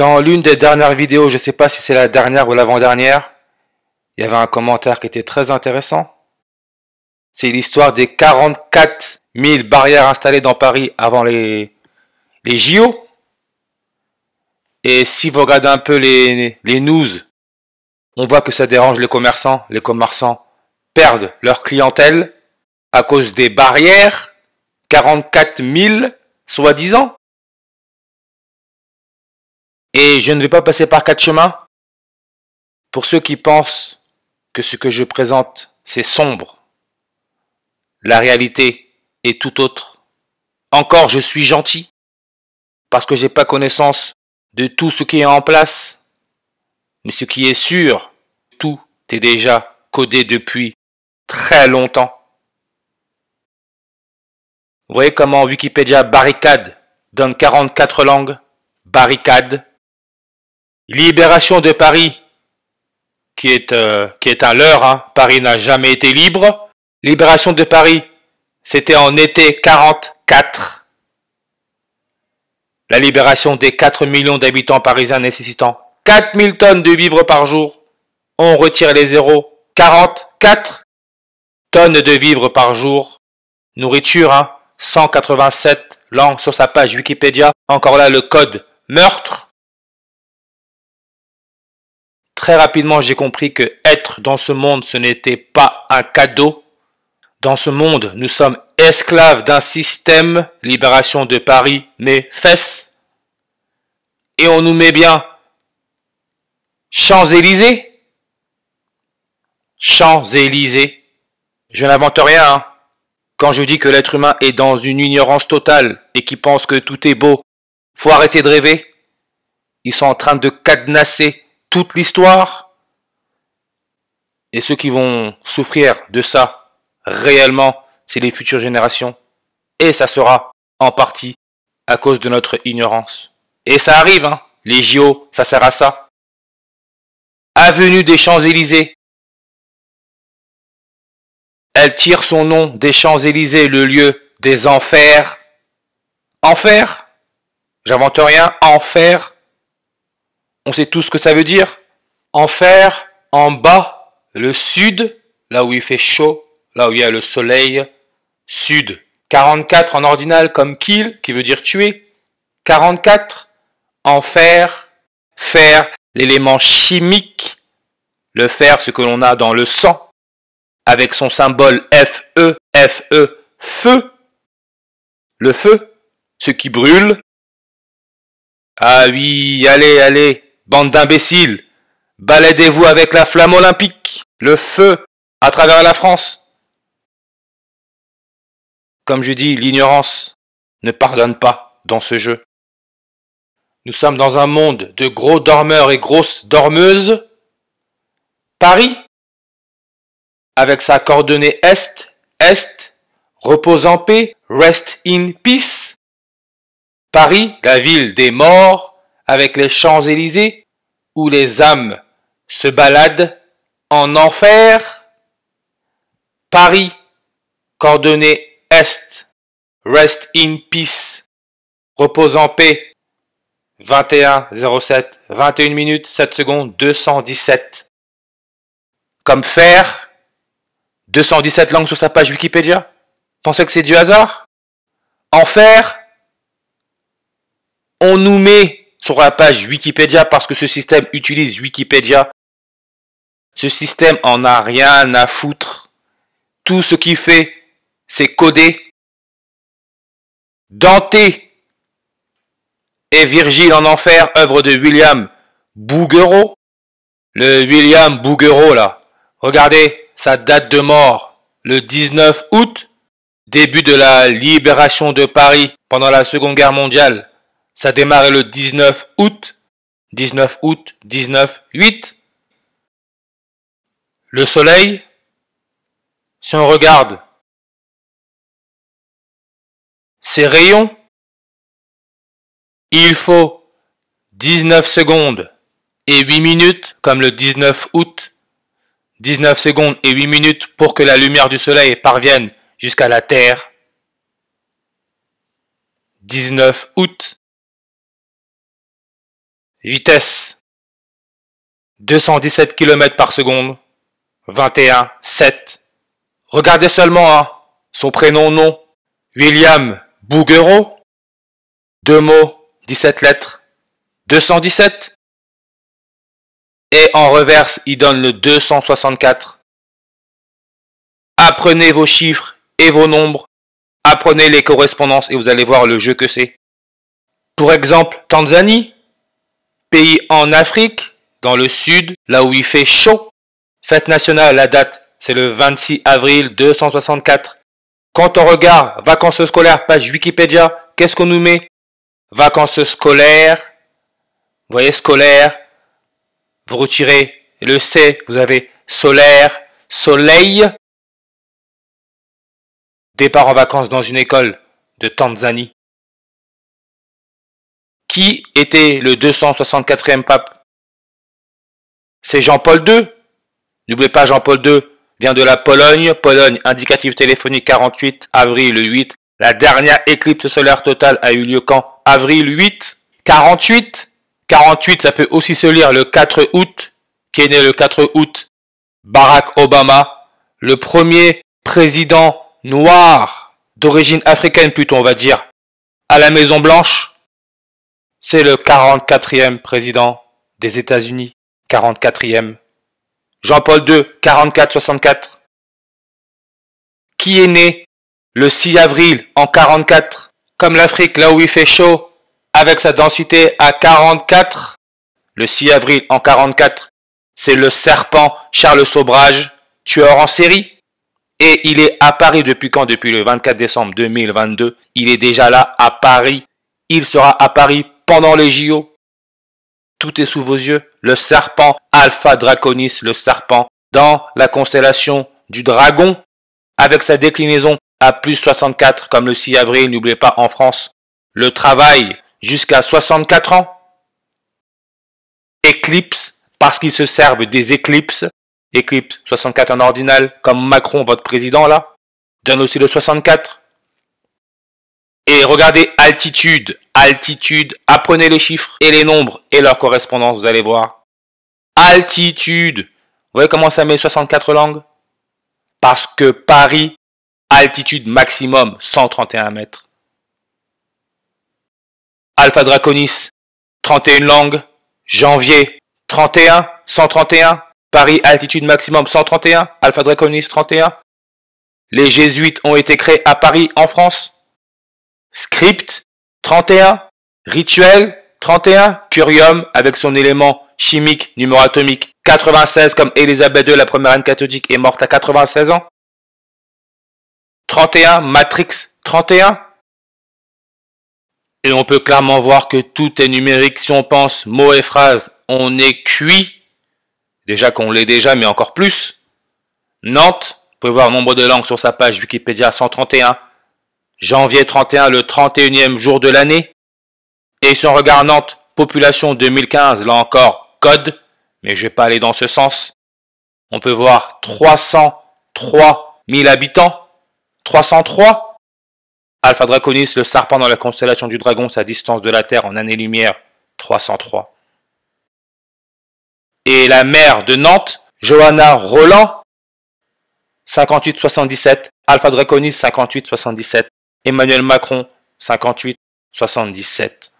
Dans l'une des dernières vidéos, je ne sais pas si c'est la dernière ou l'avant-dernière, il y avait un commentaire qui était très intéressant. C'est l'histoire des 44 000 barrières installées dans Paris avant les JO. Et si vous regardez un peu les news, on voit que ça dérange les commerçants. Les commerçants perdent leur clientèle à cause des barrières. 44 000, soi-disant. Et je ne vais pas passer par quatre chemins. Pour ceux qui pensent que ce que je présente, c'est sombre, la réalité est tout autre. Encore, je suis gentil, parce que j'ai pas connaissance de tout ce qui est en place. Mais ce qui est sûr, tout est déjà codé depuis très longtemps. Vous voyez comment Wikipédia barricade donne 44 langues. Barricade. Libération de Paris, qui est un leurre, hein. Paris n'a jamais été libre. Libération de Paris, c'était en été 44. La libération des 4 millions d'habitants parisiens nécessitant 4000 tonnes de vivres par jour. On retire les zéros. 44 tonnes de vivres par jour. Nourriture, hein. 187 langues sur sa page Wikipédia. Encore là, le code meurtre. Très rapidement, j'ai compris que être dans ce monde, ce n'était pas un cadeau. Dans ce monde, nous sommes esclaves d'un système. Libération de Paris, mes fesses. Et on nous met bien Champs-Élysées. Champs-Élysées. Je n'invente rien, hein. Quand je dis que l'être humain est dans une ignorance totale et qu'il pense que tout est beau, faut arrêter de rêver. Ils sont en train de cadenasser toute l'histoire. Et ceux qui vont souffrir de ça, réellement, c'est les futures générations. Et ça sera en partie à cause de notre ignorance. Et ça arrive, hein. Les JO, ça sert à ça. Avenue des Champs-Élysées. Elle tire son nom des Champs-Élysées, le lieu des enfers. Enfer? J'invente rien. Enfer. On sait tous ce que ça veut dire. Enfer, en bas, le sud, là où il fait chaud, là où il y a le soleil. Sud. 44 en ordinal comme kill, qui veut dire tuer. 44. Enfer. Fer, l'élément chimique. Le fer, ce que l'on a dans le sang. Avec son symbole Fe, Fe, feu. Le feu, ce qui brûle. Ah oui, allez, bande d'imbéciles. Baladez-vous avec la flamme olympique, le feu, à travers la France. Comme je dis, l'ignorance ne pardonne pas dans ce jeu. Nous sommes dans un monde de gros dormeurs et grosses dormeuses. Paris, avec sa coordonnée Est, repose en paix, rest in peace. Paris, la ville des morts, avec les Champs-Élysées, où les âmes se baladent en enfer. Paris, coordonnée Est, rest in peace, repose en paix, 21:07, 21 minutes, 7 secondes, 217. Comme fer, 217 langues sur sa page Wikipédia. Pensez que c'est du hasard? Enfer, on nous met sur la page Wikipédia parce que ce système utilise Wikipédia. Ce système en a rien à foutre. Tout ce qu'il fait, c'est coder. Dante et Virgile en enfer, œuvre de William Bouguereau. Le William Bouguereau, là, regardez, sa date de mort, le 19 août, début de la libération de Paris pendant la Seconde Guerre mondiale. Ça démarrait le 19 août, 19-8. Le soleil, si on regarde ses rayons, il faut 19 secondes et 8 minutes, comme le 19 août, 19 secondes et 8 minutes pour que la lumière du soleil parvienne jusqu'à la Terre. 19 août. Vitesse 217 km par seconde. 21, 7. Regardez seulement hein, son prénom, nom. William Bouguereau. 2 mots, 17 lettres. 217. Et en reverse, il donne le 264. Apprenez vos chiffres et vos nombres. Apprenez les correspondances et vous allez voir le jeu que c'est. Pour exemple, Tanzanie, pays en Afrique, dans le sud, là où il fait chaud. Fête nationale, la date, c'est le 26 avril 264. Quand on regarde vacances scolaires, page Wikipédia, qu'est-ce qu'on nous met? Vacances scolaires, vous voyez scolaire, vous retirez le C, vous avez solaire, soleil. Départ en vacances dans une école de Tanzanie. Qui était le 264e pape? C'est Jean-Paul II. N'oubliez pas, Jean-Paul II vient de la Pologne. Pologne, indicatif téléphonique 48, avril 8. La dernière éclipse solaire totale a eu lieu quand? Avril 8. 48. 48, ça peut aussi se lire le 4 août. Qui est né le 4 août? Barack Obama, le premier président noir d'origine africaine plutôt, on va dire, à la Maison Blanche. C'est le 44e président des États-Unis. 44e. Jean-Paul II, 44-64. Qui est né le 6 avril en 44, comme l'Afrique, là où il fait chaud, avec sa densité à 44. Le 6 avril en 44, c'est le serpent Charles Sobrage, tueur en série. Et il est à Paris depuis quand? Depuis le 24 décembre 2022. Il est déjà là à Paris. Il sera à Paris pendant les JO. Tout est sous vos yeux. Le serpent Alpha Draconis, le serpent dans la constellation du dragon, avec sa déclinaison à plus 64 comme le 6 avril. N'oubliez pas, en France, le travail jusqu'à 64 ans. Éclipse, parce qu'ils se servent des éclipses. Éclipse 64 en ordinal, comme Macron, votre président là, donne aussi le 64. Et regardez altitude, altitude, apprenez les chiffres et les nombres et leur correspondance, vous allez voir. Altitude, vous voyez comment ça met 64 langues? Parce que Paris, altitude maximum 131 mètres. Alpha Draconis, 31 langues. Janvier, 31, 131. Paris, altitude maximum 131. Alpha Draconis, 31. Les jésuites ont été créés à Paris, en France. Script, 31. Rituel, 31. Curium, avec son élément chimique, numéro atomique, 96, comme Élisabeth II, la première reine catholique, est morte à 96 ans. 31. Matrix, 31. Et on peut clairement voir que tout est numérique. Si on pense mots et phrases, on est cuit. Déjà qu'on l'est déjà, mais encore plus. Nantes, vous pouvez voir le nombre de langues sur sa page Wikipédia, 131. Janvier 31, le 31e jour de l'année. Et si on regarde Nantes, population 2015, là encore, code, mais je vais pas aller dans ce sens. On peut voir 303 000 habitants. 303. Alpha Draconis, le serpent dans la constellation du dragon, sa distance de la Terre en années-lumière, 303. Et la maire de Nantes, Johanna Roland, 58-77. Alpha Draconis, 58-77. Emmanuel Macron, 58-77.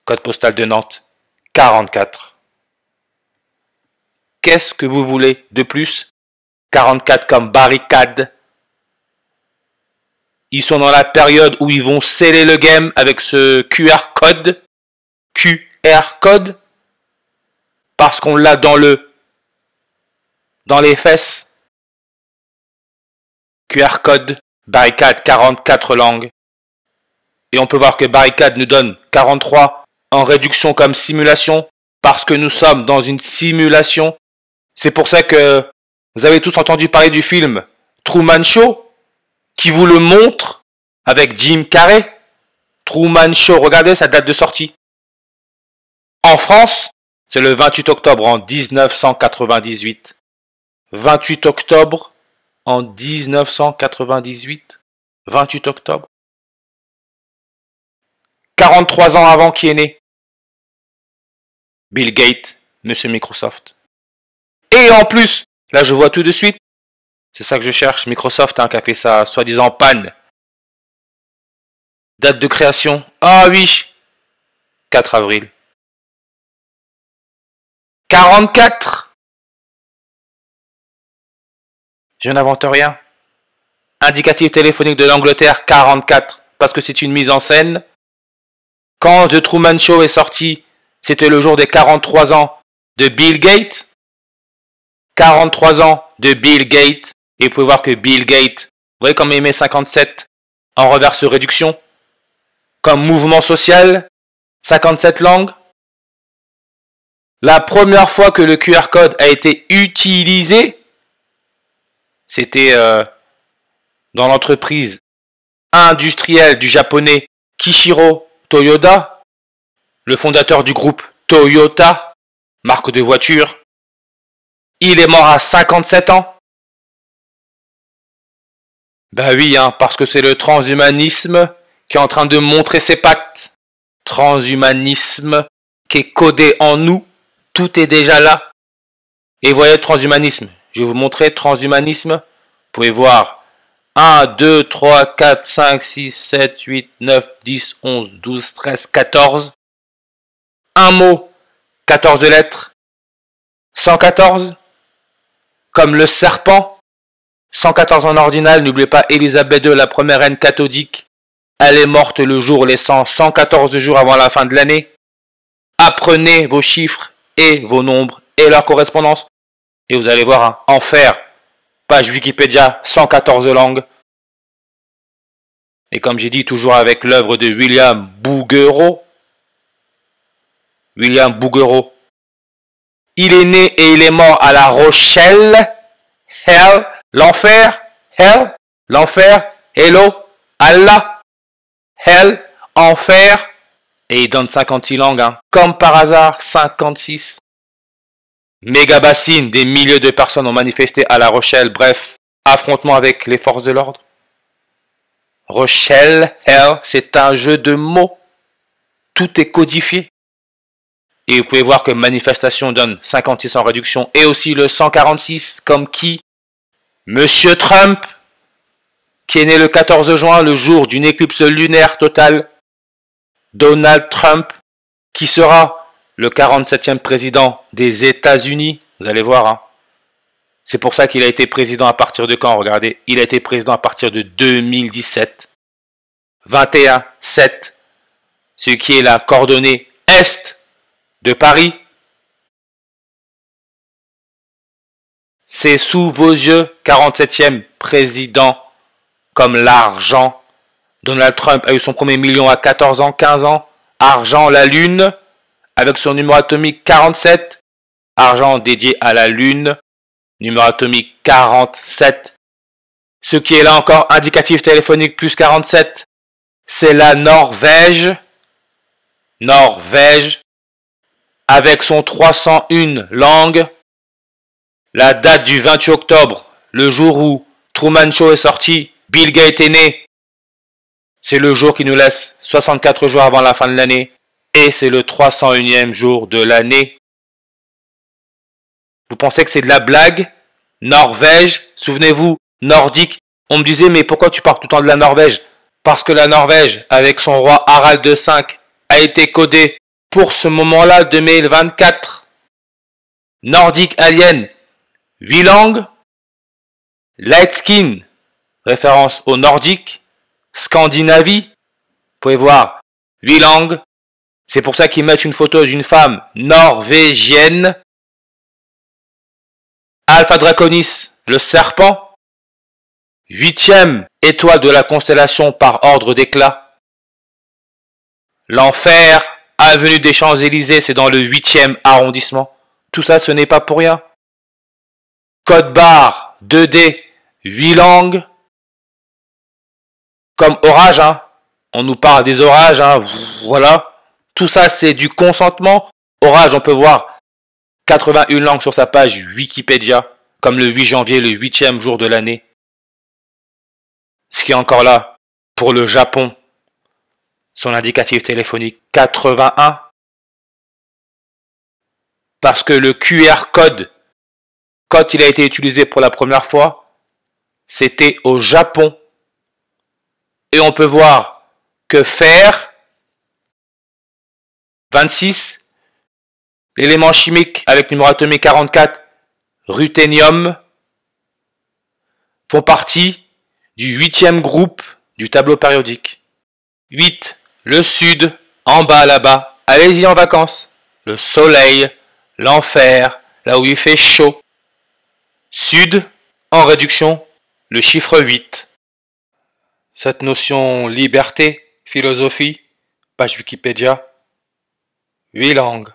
Code postal de Nantes, 44. Qu'est-ce que vous voulez de plus? 44 comme barricade. Ils sont dans la période où ils vont sceller le game avec ce QR code. QR code. Parce qu'on l'a dans les fesses. QR code. Barricade, 44 langues. Et on peut voir que barricade nous donne 43 en réduction comme simulation. Parce que nous sommes dans une simulation. C'est pour ça que vous avez tous entendu parler du film Truman Show, qui vous le montre avec Jim Carrey. Truman Show, regardez sa date de sortie. En France, c'est le 28 octobre en 1998. 28 octobre en 1998. 28 octobre. 43 ans avant qui est né? Bill Gates, Monsieur Microsoft. Et en plus, là je vois tout de suite, c'est ça que je cherche, Microsoft qui a fait sa soi-disant panne. Date de création, ah oui, 4 avril. 44. Je n'invente rien. Indicatif téléphonique de l'Angleterre, 44. Parce que c'est une mise en scène. Quand The Truman Show est sorti, c'était le jour des 43 ans de Bill Gates. 43 ans de Bill Gates. Et vous pouvez voir que Bill Gates, vous voyez comme il met 57 en reverse réduction. Comme mouvement social, 57 langues. La première fois que le QR code a été utilisé, c'était dans l'entreprise industrielle du japonais Kishiro Toyoda, le fondateur du groupe Toyota, marque de voiture. Il est mort à 57 ans. Ben oui, hein, parce que c'est le transhumanisme qui est en train de montrer ses pattes. Transhumanisme qui est codé en nous. Tout est déjà là. Et voyez le transhumanisme. Je vais vous montrer transhumanisme. Vous pouvez voir 1, 2, 3, 4, 5, 6, 7, 8, 9, 10, 11, 12, 13, 14. Un mot, 14 lettres. 114. Comme le serpent. 114 en ordinal. N'oubliez pas Élisabeth II, la première reine catholique. Elle est morte le jour laissant 114 jours avant la fin de l'année. Apprenez vos chiffres et vos nombres et leur correspondance. Et vous allez voir, hein, enfer. Page Wikipédia, 114 langues. Et comme j'ai dit, toujours avec l'œuvre de William Bouguereau. William Bouguereau. Il est né et il est mort à La Rochelle. Hell, l'enfer. Hell, l'enfer. Hello, Allah. Hell, enfer. Et il donne 56 langues, hein. Comme par hasard, 56. Méga bassine, des milliers de personnes ont manifesté à La Rochelle. Bref, affrontement avec les forces de l'ordre. Rochelle, hell, c'est un jeu de mots. Tout est codifié. Et vous pouvez voir que manifestation donne 56 en réduction. Et aussi le 146, comme qui? Monsieur Trump, qui est né le 14 juin, le jour d'une éclipse lunaire totale. Donald Trump, qui sera le 47e président des États-Unis. Vous allez voir, hein. C'est pour ça qu'il a été président à partir de quand? Regardez, il a été président à partir de 2017. 21-7, ce qui est la coordonnée Est de Paris. C'est sous vos yeux, 47e président, comme l'argent. Donald Trump a eu son premier million à 14 ans, 15 ans. Argent, la Lune, avec son numéro atomique 47. Argent dédié à la Lune, numéro atomique 47. Ce qui est là encore, indicatif téléphonique plus 47. C'est la Norvège. Norvège, avec son 301 langues. La date du 28 octobre, le jour où Truman Show est sorti, Bill Gates est né. C'est le jour qui nous laisse 64 jours avant la fin de l'année. Et c'est le 301e jour de l'année. Vous pensez que c'est de la blague? Norvège, souvenez-vous, nordique. On me disait, mais pourquoi tu parles tout le temps de la Norvège? Parce que la Norvège, avec son roi Harald V, a été codée pour ce moment-là, 2024. Nordique alien, 8 langues. Light skin, référence au nordique. Scandinavie, vous pouvez voir, 8 langues. C'est pour ça qu'ils mettent une photo d'une femme norvégienne. Alpha Draconis, le serpent. 8e étoile de la constellation par ordre d'éclat. L'enfer, avenue des Champs-Élysées, c'est dans le 8e arrondissement. Tout ça, ce n'est pas pour rien. Code barre, 2D, 8 langues. Comme orage, hein. On nous parle des orages, hein. Voilà. Tout ça, c'est du consentement. Orage, on peut voir 81 langues sur sa page Wikipédia, comme le 8 janvier, le 8e jour de l'année. Ce qui est encore là, pour le Japon, son indicatif téléphonique 81. Parce que le QR code, quand il a été utilisé pour la première fois, c'était au Japon. Et on peut voir que fer, 26, l'élément chimique avec numéro atomique 44, ruthénium, font partie du 8e groupe du tableau périodique. 8. Le sud, en bas là-bas, allez-y en vacances. Le soleil, l'enfer, là où il fait chaud. Sud, en réduction, le chiffre 8. Cette notion liberté, philosophie, page Wikipédia, 8 langues.